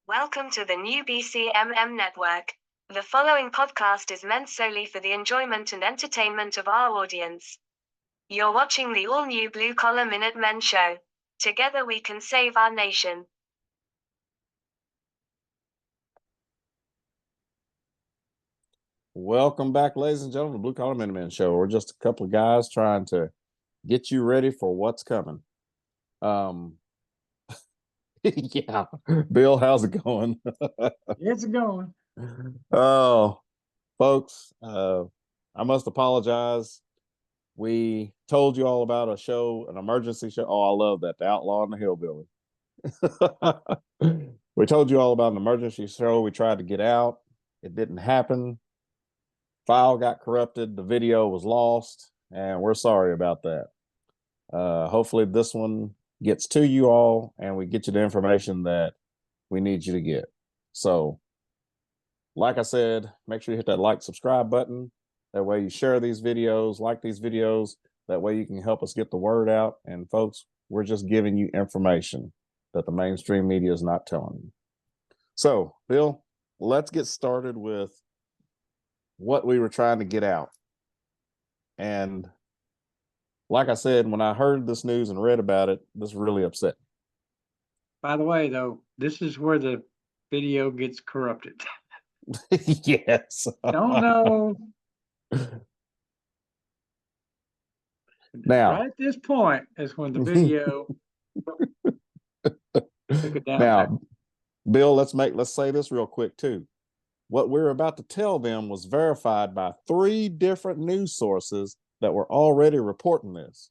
Welcome to the new BCMM network. The following podcast is meant solely for the enjoyment and entertainment of our audience. You're watching the all-new Blue Collar Minutemen show. Together we can save our nation. Welcome back, ladies and gentlemen, to the Blue Collar Minutemen show. We're just a couple of guys trying to get you ready for what's coming. Yeah, Bill, how's it going? It's going. Oh, folks, I must apologize. We told you all about a show, an emergency show. Oh, I love that, The Outlaw and the Hillbilly. We told you all about an emergency show. We tried to get out. It didn't happen. File got corrupted. The video was lost, and we're sorry about that. Hopefully this one gets to you all and we get you the information that we need you to get. So, like I said, make sure you hit that like, subscribe button. That way you share these videos, like these videos. That way you can help us get the word out. And folks, we're just giving you information that the mainstream media is not telling you. So, Bill, let's get started with what we were trying to get out. And like I said, when I heard this news and read about it, this really upset me. By the way, though, this is where the video gets corrupted. Yes. Don't know. Now, right at this point is when the video took it down. Now, Bill, let's say this real quick too. What we're about to tell them was verified by 3 different news sources that were already reporting this.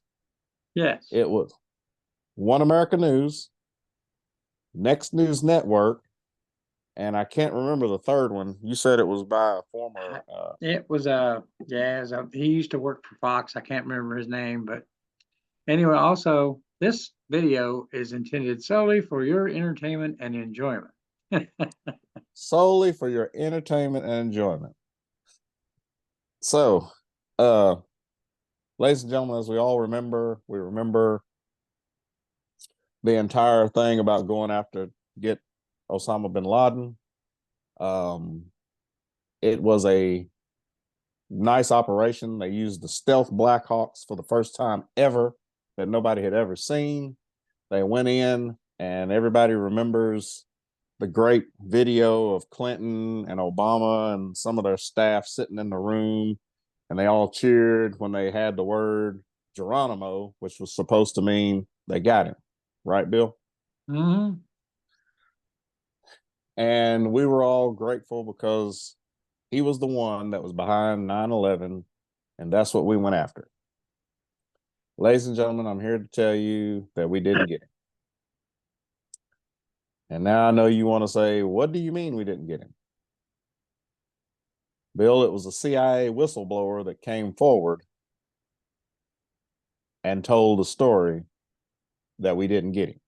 Yes. It was One America News, Next News Network, and I can't remember the third one. You said it was by a former. It was he used to work for Fox. I can't remember his name, but anyway. Also, this video is intended solely for your entertainment and enjoyment. Solely for your entertainment and enjoyment. So, ladies and gentlemen, as we all remember, we remember the entire thing about going after get Osama bin Laden. It was a nice operation. They used the stealth Blackhawks for the first time ever that nobody had ever seen. They went in, and everybody remembers the great video of Clinton and Obama and some of their staff sitting in the room, and they all cheered when they had the word Geronimo, which was supposed to mean they got him. Right, Bill? Mm-hmm. And we were all grateful because he was the one that was behind 9/11, and that's what we went after. Ladies and gentlemen, I'm here to tell you that we didn't get him. And now I know you want to say, what do you mean we didn't get him? Bill, it was a CIA whistleblower that came forward and told a story that we didn't get him.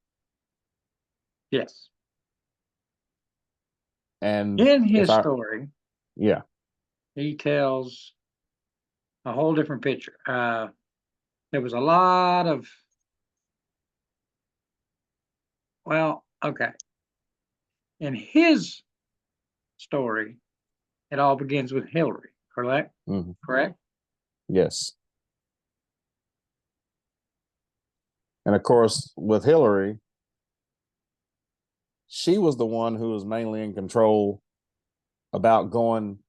Yes. And in his story, yeah, he tells a whole different picture. There was a lot of, in his story, it all begins with Hillary, correct? Mm-hmm. Correct? Yes. And of course, with Hillary, she was the one who was mainly in control about going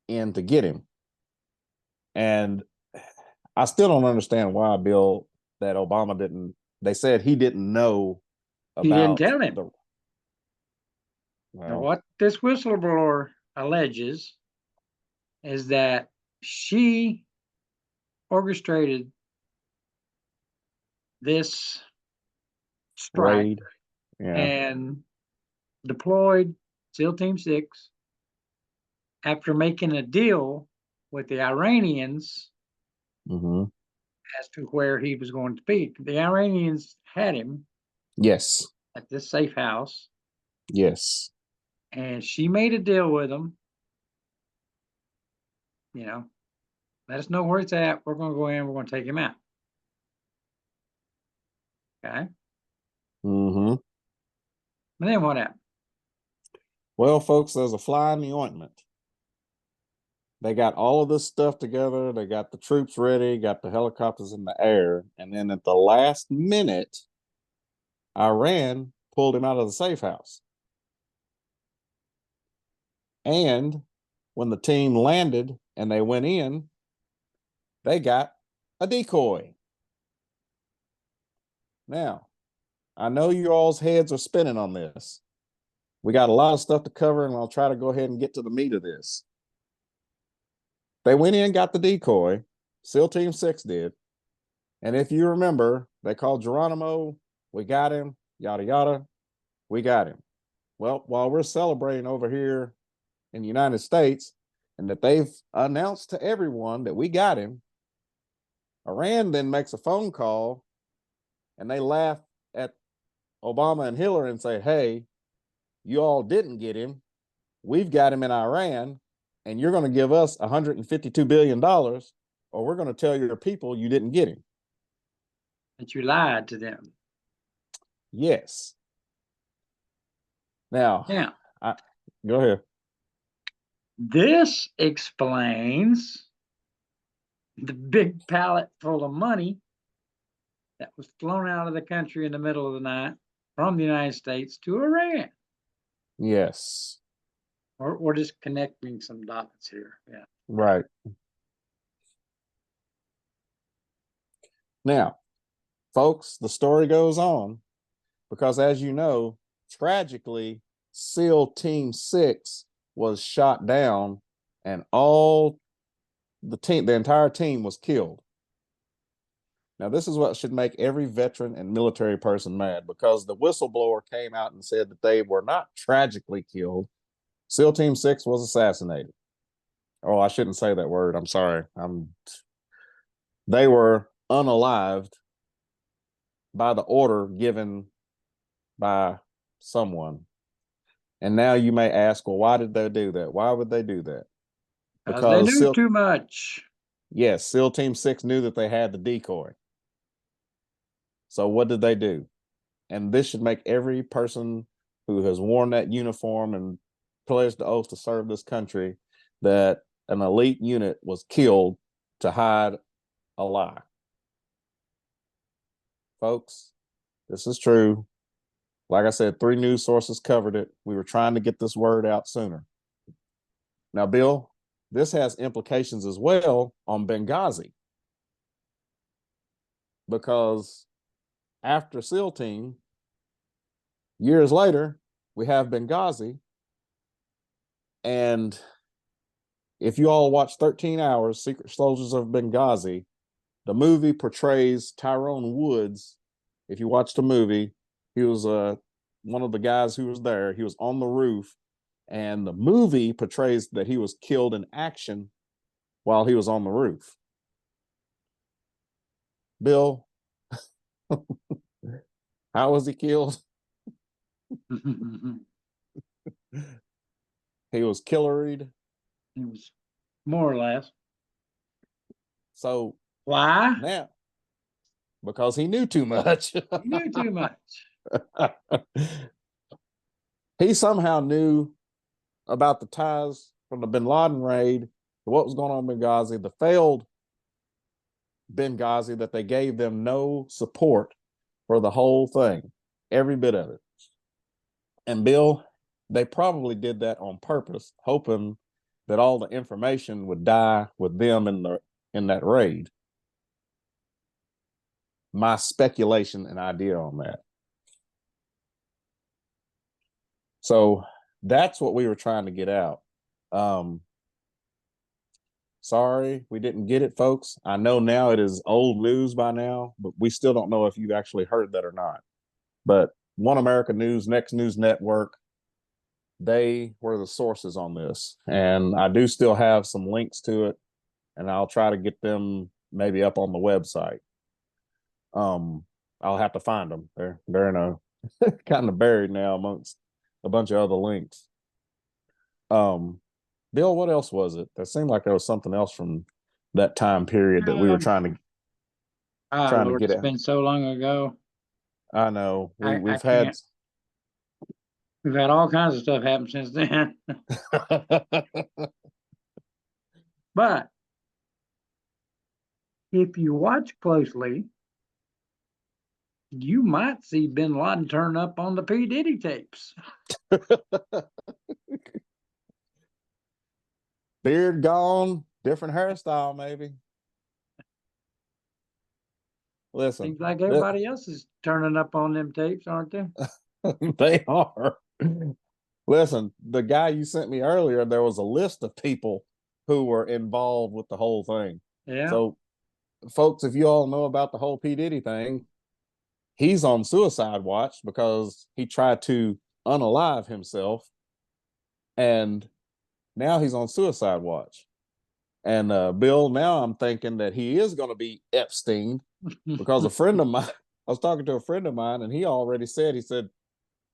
in to get him. And I still don't understand why, Bill, that Obama didn't. They said he didn't know about. He didn't tell him. Now, what this whistleblower alleges is that she orchestrated this strike and deployed SEAL Team 6 after making a deal with the Iranians as to where he was going to be. The Iranians had him. Yes. At this safe house. Yes. And she made a deal with him. Let us know where it's at. We're going to go in. We're going to take him out. Okay. Mm-hmm. But then what happened? Well, folks, there's a fly in the ointment. They got all of this stuff together. They got the troops ready, got the helicopters in the air. And then at the last minute, Iran pulled him out of the safe house. And when the team landed and they went in, they got a decoy. Now, I know you all's heads are spinning on this. We got a lot of stuff to cover, and I'll try to go ahead and get to the meat of this. They went in, got the decoy. SEAL Team 6 did. And if you remember, they called Geronimo. We got him, yada, yada. We got him. Well, while we're celebrating over here in the United States and that they've announced to everyone that we got him, Iran then makes a phone call and they laugh at Obama and Hillary and say, hey, you all didn't get him. We've got him in Iran, and you're going to give us $152 billion, or we're going to tell your people you didn't get him. That you lied to them. Yes. Now, go ahead. This explains the big pallet full of money that was flown out of the country in the middle of the night from the United States to Iran. Yes. We're just connecting some dots here. Yeah. Right. Now, folks, the story goes on because, as you know, tragically, SEAL Team 6 was shot down and all the entire team was killed. Now, this is what should make every veteran and military person mad, because the whistleblower came out and said that they were not tragically killed. SEAL Team 6 was assassinated. Oh, I shouldn't say that word. I'm sorry. They were unalived by the order given by someone. And now you may ask, well, why did they do that? Why would they do that? Because they knew too much. Yes, SEAL Team 6 knew that they had the decoy. So what did they do? And this should make every person who has worn that uniform and pledged the oath to serve this country that an elite unit was killed to hide a lie. Folks, this is true. Like I said, 3 news sources covered it. We were trying to get this word out sooner. Now, Bill, this has implications as well on Benghazi, because after SEAL Team, years later, we have Benghazi. And if you all watch 13 Hours, Secret Soldiers of Benghazi, the movie portrays Tyrone Woods. If you watch the movie, he was one of the guys who was there. He was on the roof, and the movie portrays that he was killed in action while he was on the roof. Bill, how was he killed? He was killeried. He was more or less. So why? Now, because he knew too much. He knew too much. He somehow knew about the ties from the bin Laden raid, what was going on in Benghazi, the failed Benghazi, that they gave them no support for the whole thing, every bit of it. And Bill, they probably did that on purpose, hoping that all the information would die with them in that raid. My speculation and idea on that. So that's what we were trying to get out. Sorry, we didn't get it, folks. I know now it is old news by now, but we still don't know if you've actually heard that or not. But One America News, Next News Network, they were the sources on this. And I do still have some links to it, and I'll try to get them maybe up on the website. I'll have to find them. They're in a kind of buried now amongst a bunch of other links. Bill, what else was it? There seemed like there was something else from that time period that we were trying to Lord, get it's at. been so long ago. I know. We've I had. We've had all kinds of stuff happen since then. But if you watch closely, you might see Bin Laden turn up on the P. Diddy tapes. Beard gone, different hairstyle, maybe. Listen, Seems like everybody else is turning up on them tapes, aren't they? they are. Listen, the guy you sent me earlier, there was a list of people who were involved with the whole thing. Yeah. So, folks, if you all know about the whole P. Diddy thing, he's on suicide watch because he tried to unalive himself, and now he's on suicide watch. And Bill, now I'm thinking that he is going to be Epstein because a friend of mine, I was talking to a friend of mine, and he already said,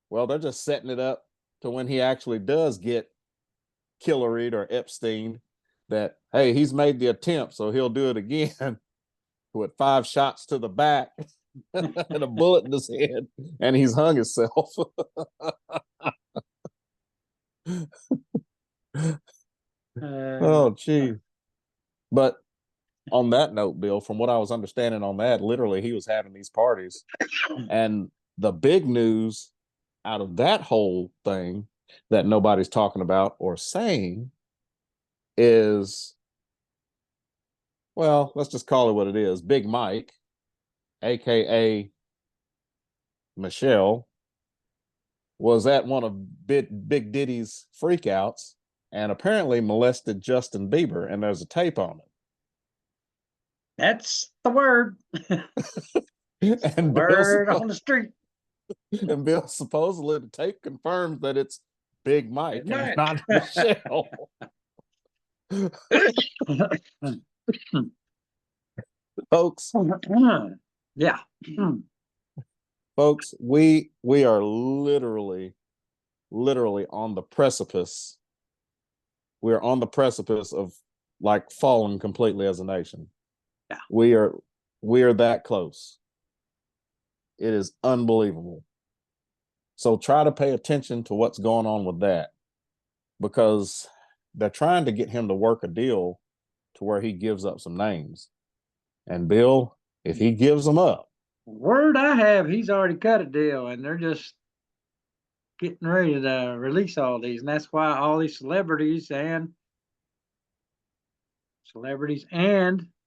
well, they're just setting it up to when he actually does get Killeried or Epstein, that, hey, he's made the attempt, so he'll do it again with 5 shots to the back and a bullet in his head, and he's hung himself. Oh, gee. But on that note, Bill, from what I was understanding on that, literally he was having these parties. And the big news out of that whole thing that nobody's talking about or saying is, well, let's just call it what it is. Big Mike, aka Michelle, was at one of Big Diddy's freakouts and apparently molested Justin Bieber, and there's a tape on it. That's the word. And word on the street. And Bill, supposedly the tape confirms that it's Big Mike and not Michelle. Folks. Yeah. Folks, we are literally on the precipice. We're on the precipice of like falling completely as a nation. Yeah. We are that close. It is unbelievable. So try to pay attention to what's going on with that, because they're trying to get him to work a deal to where he gives up some names. And Bill, if he gives them up, word I have, he's already cut a deal, and they're just getting ready to release all these, and that's why all these celebrities and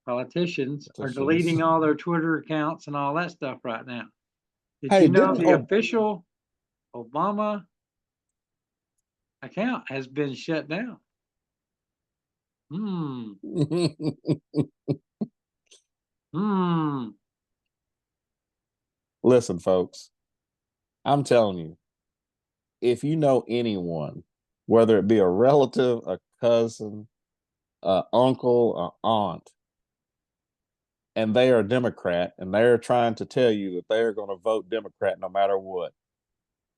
politicians are deleting all their Twitter accounts and all that stuff right now. Did you know the official Obama account has been shut down? Listen, folks, I'm telling you, if you know anyone, whether it be a relative, a cousin, an uncle, an aunt, and they are a Democrat and they're trying to tell you that they're going to vote Democrat no matter what,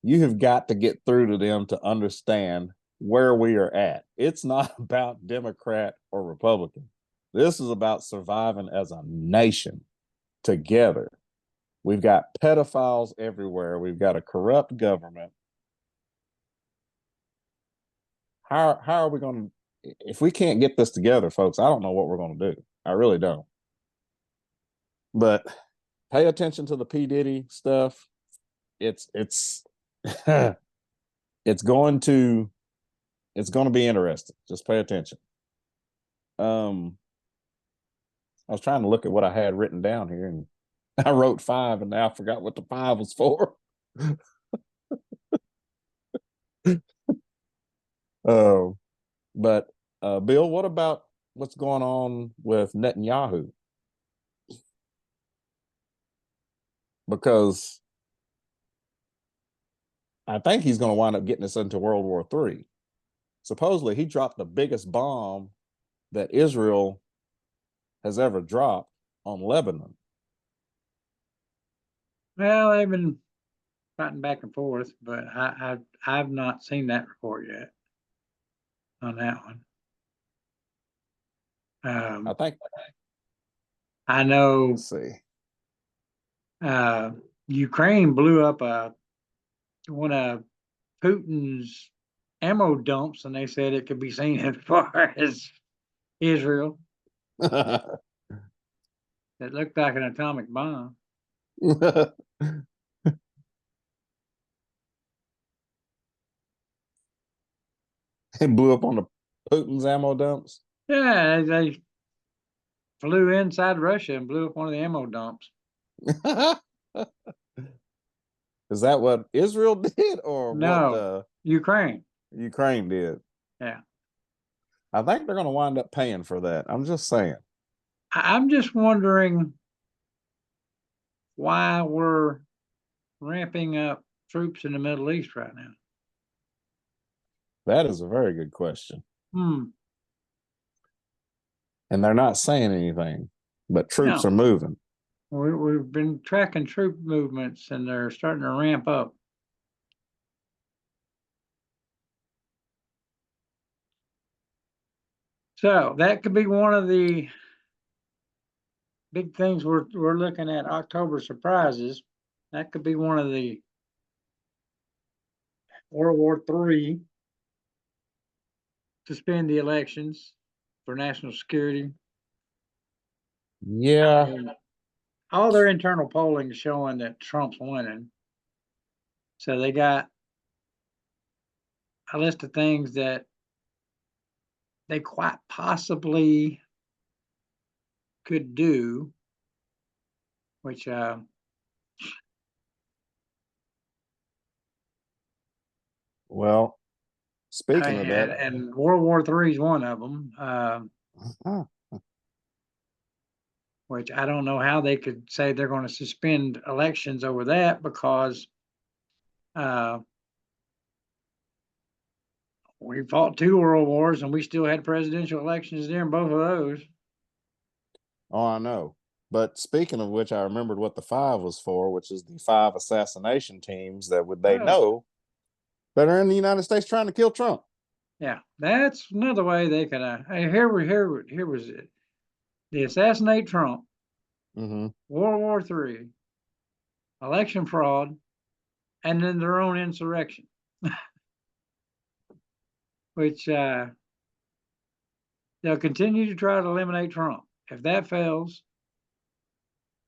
you have got to get through to them to understand where we are at. It's not about Democrat or Republican. This is about surviving as a nation together. We've got pedophiles everywhere. We've got a corrupt government. How are we going to, if we can't get this together, folks, I don't know what we're going to do. I really don't. But pay attention to the P. Diddy stuff. It's it's going to be interesting. Just pay attention. I was trying to look at what I had written down here, and I wrote 5, and now I forgot what the 5 was for. But Bill, what about what's going on with Netanyahu? Because I think he's going to wind up getting us into World War III. Supposedly, he dropped the biggest bomb that Israel has ever dropped on Lebanon. Well, they've been fighting back and forth, but I've not seen that report yet on that one. I think I know. Let's see. Ukraine blew up one of Putin's ammo dumps, and they said it could be seen as far as Israel. It looked like an atomic bomb. It blew up on the Putin's ammo dumps. Yeah, they flew inside Russia and blew up one of the ammo dumps. Is that what Israel did, or No, what Ukraine. Ukraine did? Yeah. I think they're going to wind up paying for that. I'm just saying. I'm just wondering why we're ramping up troops in the Middle East right now. That is a very good question. Hmm. And they're not saying anything, but troops No. are moving. We've been tracking troop movements, and they're starting to ramp up. So that could be one of the big things we're looking at. October surprises. That could be one of the World War III, suspend the elections for national security. Yeah. I mean, all their internal polling is showing that Trump's winning. So they got a list of things that they quite possibly could do, which Well, speaking of that, and World War III is one of them. Which I don't know how they could say they're going to suspend elections over that, because we fought 2 world wars and we still had presidential elections during both of those. oh, I know. But speaking of which, I remembered what the 5 was for, which is the 5 assassination teams that they know that are in the United States trying to kill Trump. Yeah, that's another way they could. Here was it. The assassinate Trump, World War III, election fraud, and then their own insurrection, which they'll continue to try to eliminate Trump. If that fails,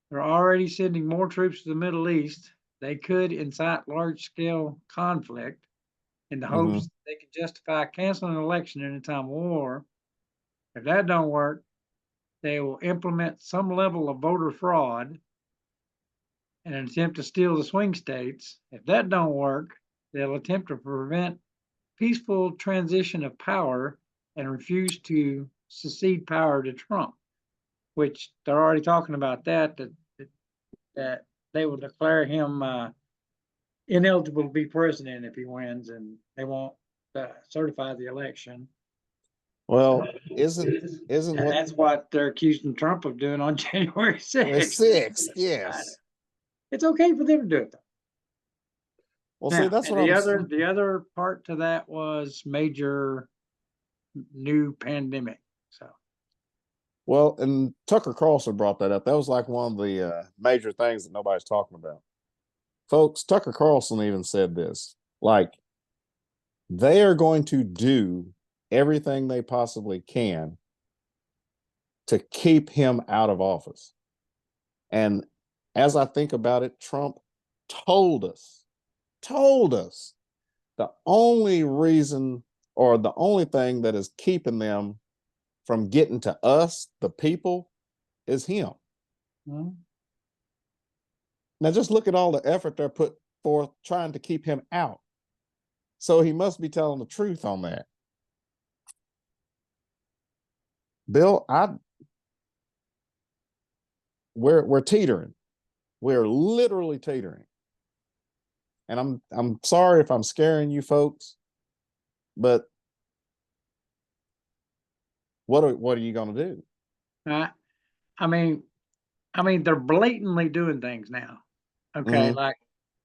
they're already sending more troops to the Middle East. They could incite large-scale conflict in the hopes that they can justify canceling an election in a time of war. If that don't work, they will implement some level of voter fraud in an attempt to steal the swing states. If that don't work, they'll attempt to prevent peaceful transition of power and refuse to secede power to Trump, which they're already talking about that they will declare him ineligible to be president if he wins, and they won't certify the election. Well, isn't that's what they're accusing Trump of doing on January 6th. 6th, yes. It's okay for them to do it, though. Well, now, see, that's what the other part to that was major new pandemic. So, well, and Tucker Carlson brought that up. That was like one of the major things that nobody's talking about. Folks, Tucker Carlson even said this, like, they are going to do everything they possibly can to keep him out of office. And as I think about it, Trump told us the only reason, or the only thing that is keeping them from getting to us, the people, is him. Now just look at all the effort they're put forth trying to keep him out. So he must be telling the truth on that. Bill, we're teetering. We're literally teetering. And I'm sorry if I'm scaring you folks, but what are you going to do? I mean, they're blatantly doing things now. Okay, like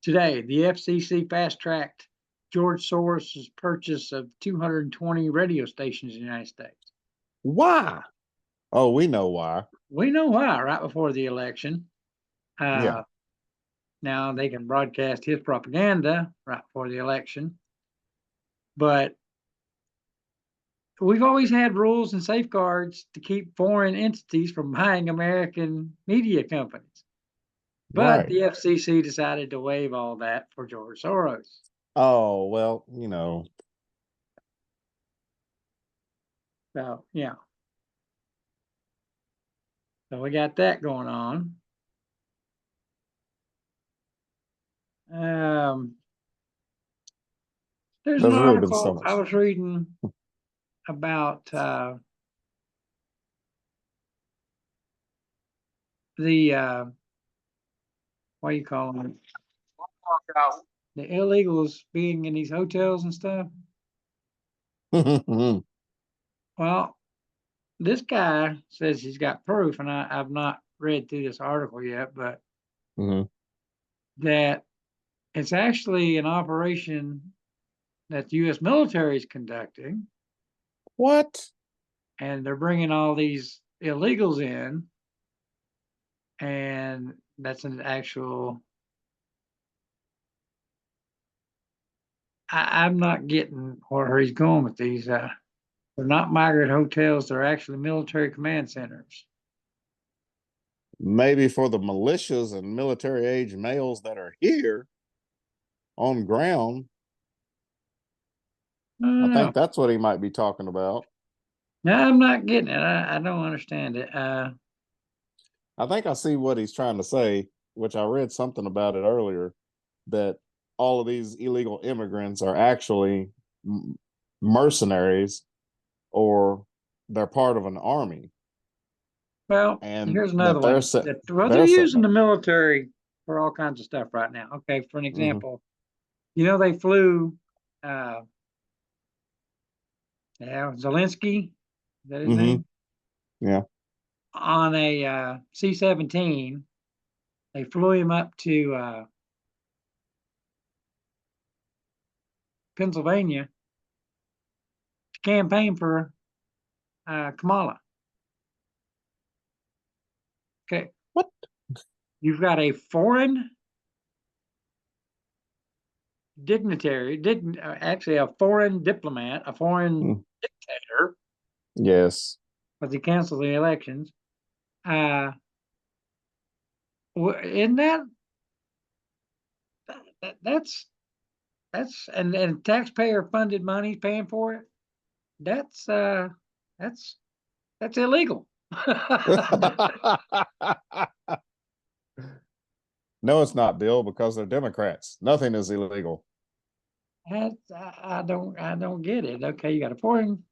today, the FCC fast-tracked George Soros's purchase of 220 radio stations in the United States. Why? Oh, we know why. We know why, right before the election. Yeah. Now they can broadcast his propaganda right before the election. But we've always had rules and safeguards to keep foreign entities from buying American media companies. But Right. the FCC decided to waive all that for George Soros. Oh, well, you know. So, yeah. So we got that going on. There's an There's really been so article I much. was reading about the what do you call them? The illegals being in these hotels and stuff. Mhm. Well, this guy says he's got proof, and I've not read through this article yet, but Mhm. that it's actually an operation that the U.S. military is conducting, What? and they're bringing all these illegals in, and that's an actual. I'm not getting where he's going with these. They're not migrant hotels; they're actually military command centers. Maybe for the militias and military age males that are here on ground. I don't I know. think that's what he might be talking about. No, I'm not getting it. I don't understand it. I think I see what he's trying to say, which I read something about it earlier, that all of these illegal immigrants are actually mercenaries, or they're part of an army, Well, and here's another that they're one. set. Well, they're They're setting using up. the military for all kinds of stuff right now. Okay, for an Mm-hmm. example, they flew uh Zelensky, is that his Mm-hmm. name? Yeah. On a C-17. They flew him up to Pennsylvania to campaign for Kamala. Okay. What? You've got a foreign dignitary, actually a foreign diplomat, a foreign dictator, Yes. because he canceled the elections. Isn't that's and taxpayer funded money paying for it? That's illegal. No, it's not, Bill, because they're Democrats. Nothing is illegal. I don't get it. Okay, you got a foreign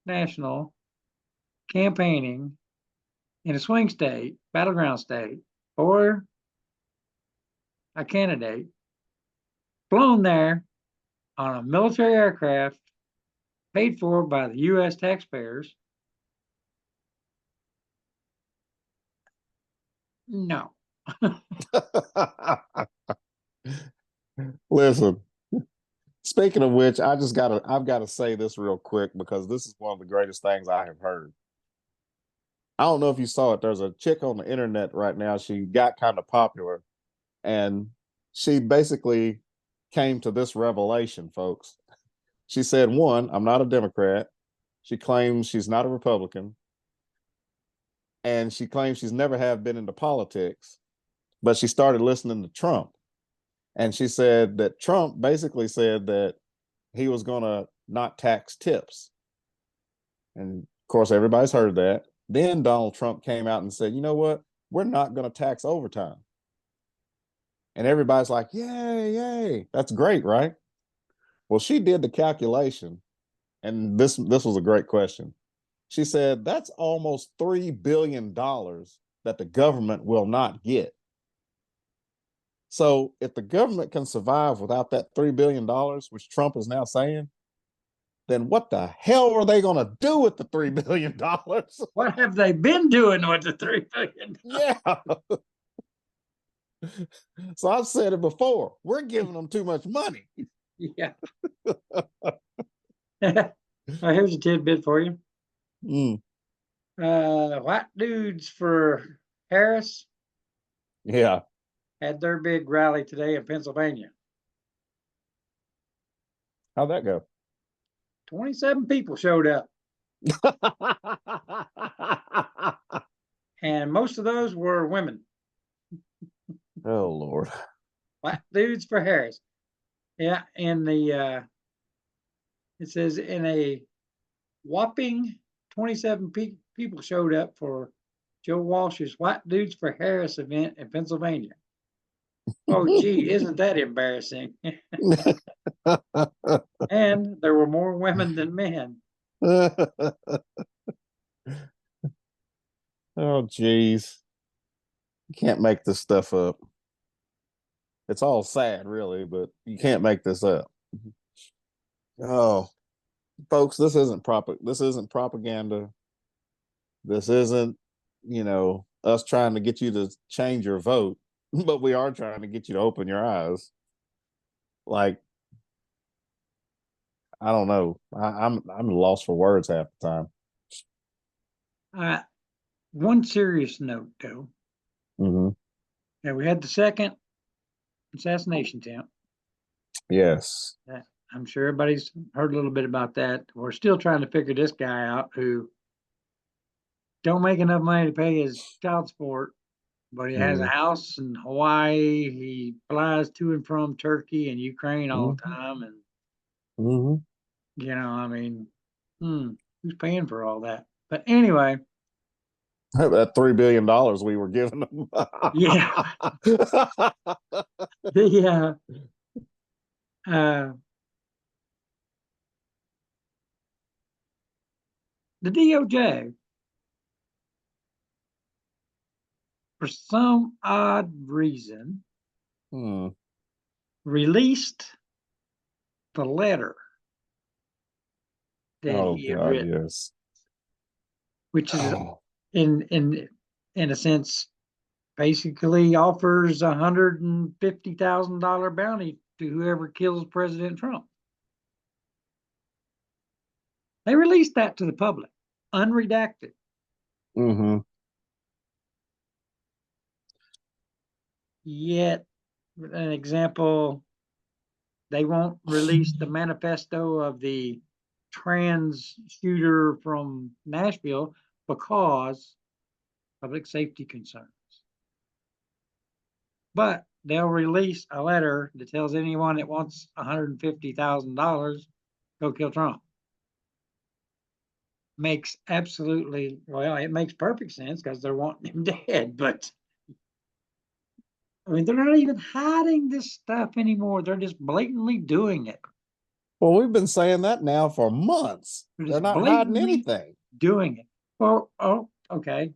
national campaigning in a swing state, battleground state, or a candidate flown there on a military aircraft paid for by the U.S. taxpayers. No. Listen, speaking of which, I've got to say this real quick because this is one of the greatest things I have heard. I don't know if you saw it. There's a chick on the internet right now. She got kind of popular, and she basically came to this revelation, folks. She said, one, I'm not a Democrat. She claims she's not a Republican. And she claims she's never have been into politics, but she started listening to Trump. And she said that Trump basically said that he was going to not tax tips. And of course, everybody's heard that. Then Donald Trump came out and said, you know what? We're not going to tax overtime. And everybody's like, yay, yay. That's great, right? Well, she did the calculation. And this was a great question. She said, that's almost $3 billion that the government will not get. So if the government can survive without that $3 billion, which Trump is now saying, then what the hell are they going to do with the $3 billion? What have they been doing with the $3 billion? Yeah. So I've said it before. We're giving them too much money. Yeah. Here's a tidbit for you. White dudes for Harris. Yeah. Had their big rally today in Pennsylvania. How'd that go? 27 people showed up, and most of those were women. Oh Lord. Black dudes for Harris. Yeah, and it says in a whopping 27 people showed up for Joe Walsh's White Dudes for Harris event in Pennsylvania. Oh, gee, isn't that embarrassing? And there were more women than men. Oh, geez. You can't make this stuff up. It's all sad, really, but you can't make this up. Oh, folks, this isn't propaganda. This isn't, us trying to get you to change your vote, but we are trying to get you to open your eyes. Like, I don't know. I'm lost for words half the time. One serious note, though. Mm-hmm. Yeah, we had the second assassination attempt. Yes. I'm sure everybody's heard a little bit about that. We're still trying to figure this guy out who don't make enough money to pay his child support, but he has a house in Hawaii. He flies to and from Turkey and Ukraine all the time. And, I mean, who's paying for all that? But anyway. That $3 billion we were giving them. Yeah. The DOJ, for some odd reason, released the letter that he had written, yes. Which is in a sense basically offers $150,000 bounty to whoever kills President Trump. They released that to the public, unredacted. Yet, an example, they won't release the manifesto of the trans shooter from Nashville because public safety concerns. But they'll release a letter that tells anyone that wants $150,000 go kill Trump. Makes absolutely, it makes perfect sense because they're wanting him dead, but I mean, they're not even hiding this stuff anymore. They're just blatantly doing it. Well, we've been saying that now for months. They're not hiding anything. Doing it. Well, okay.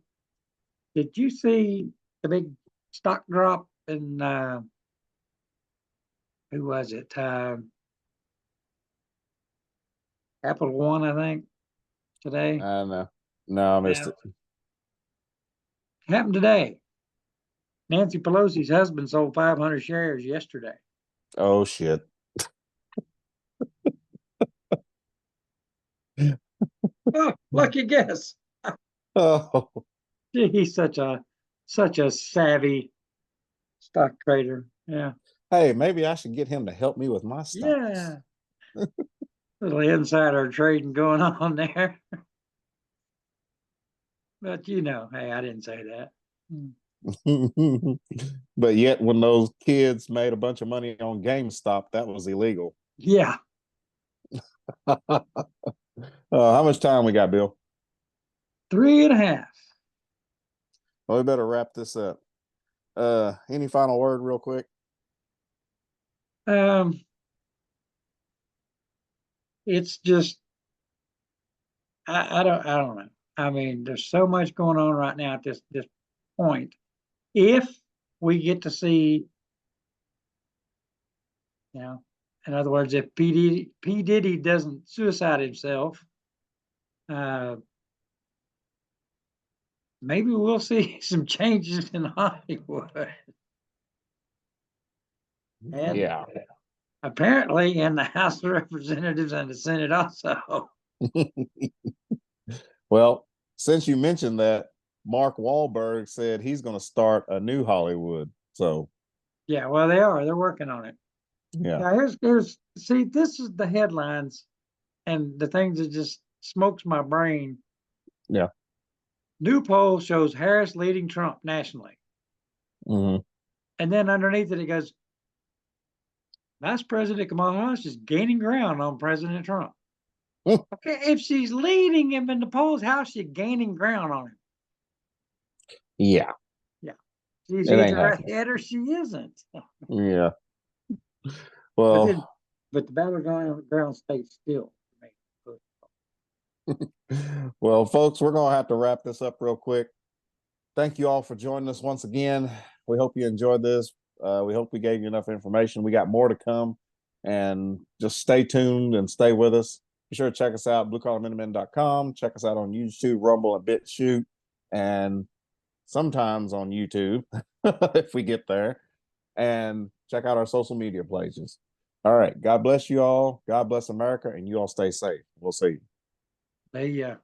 Did you see the big stock drop in, who was it? Capital One, I think, today. No, I missed it. Happened today. Nancy Pelosi's husband sold 500 shares yesterday. Oh, shit. Oh, lucky guess. Oh, He's such a savvy stock trader. Yeah. Hey, maybe I should get him to help me with my stocks. Yeah. Little insider trading going on there. But hey, I didn't say that. But yet, when those kids made a bunch of money on GameStop, that was illegal. Yeah. How much time we got, Bill? 3.5. Well, we better wrap this up. Any final word real quick? It's just, I don't know. I mean, there's so much going on right now at this point. If we get to see, in other words, if P. Diddy doesn't suicide himself, maybe we'll see some changes in Hollywood. And apparently in the House of Representatives and the Senate also. Well, since you mentioned that, Mark Wahlberg said he's going to start a new Hollywood. So, yeah, well, they're working on it. Yeah. Now, here's see, this is the headlines and the things that just smokes my brain. Yeah. New poll shows Harris leading Trump nationally. Hmm. And then underneath it goes, Vice President Kamala Harris is gaining ground on President Trump. Okay, if she's leading him in the polls, how is she gaining ground on him? Yeah. She's It ain't either happening. ahead or she isn't. Yeah. But Well, the battleground stays still. well, folks, we're going to have to wrap this up real quick. Thank you all for joining us once again. We hope you enjoyed this. We hope we gave you enough information. We got more to come, and just stay tuned and stay with us. Be sure to check us out, bluecollarminutemen.com. Check us out on YouTube, Rumble, and BitChute, and sometimes on YouTube if we get there. And check out our social media pages. All right. God bless you all. God bless America, and you all stay safe. We'll see you.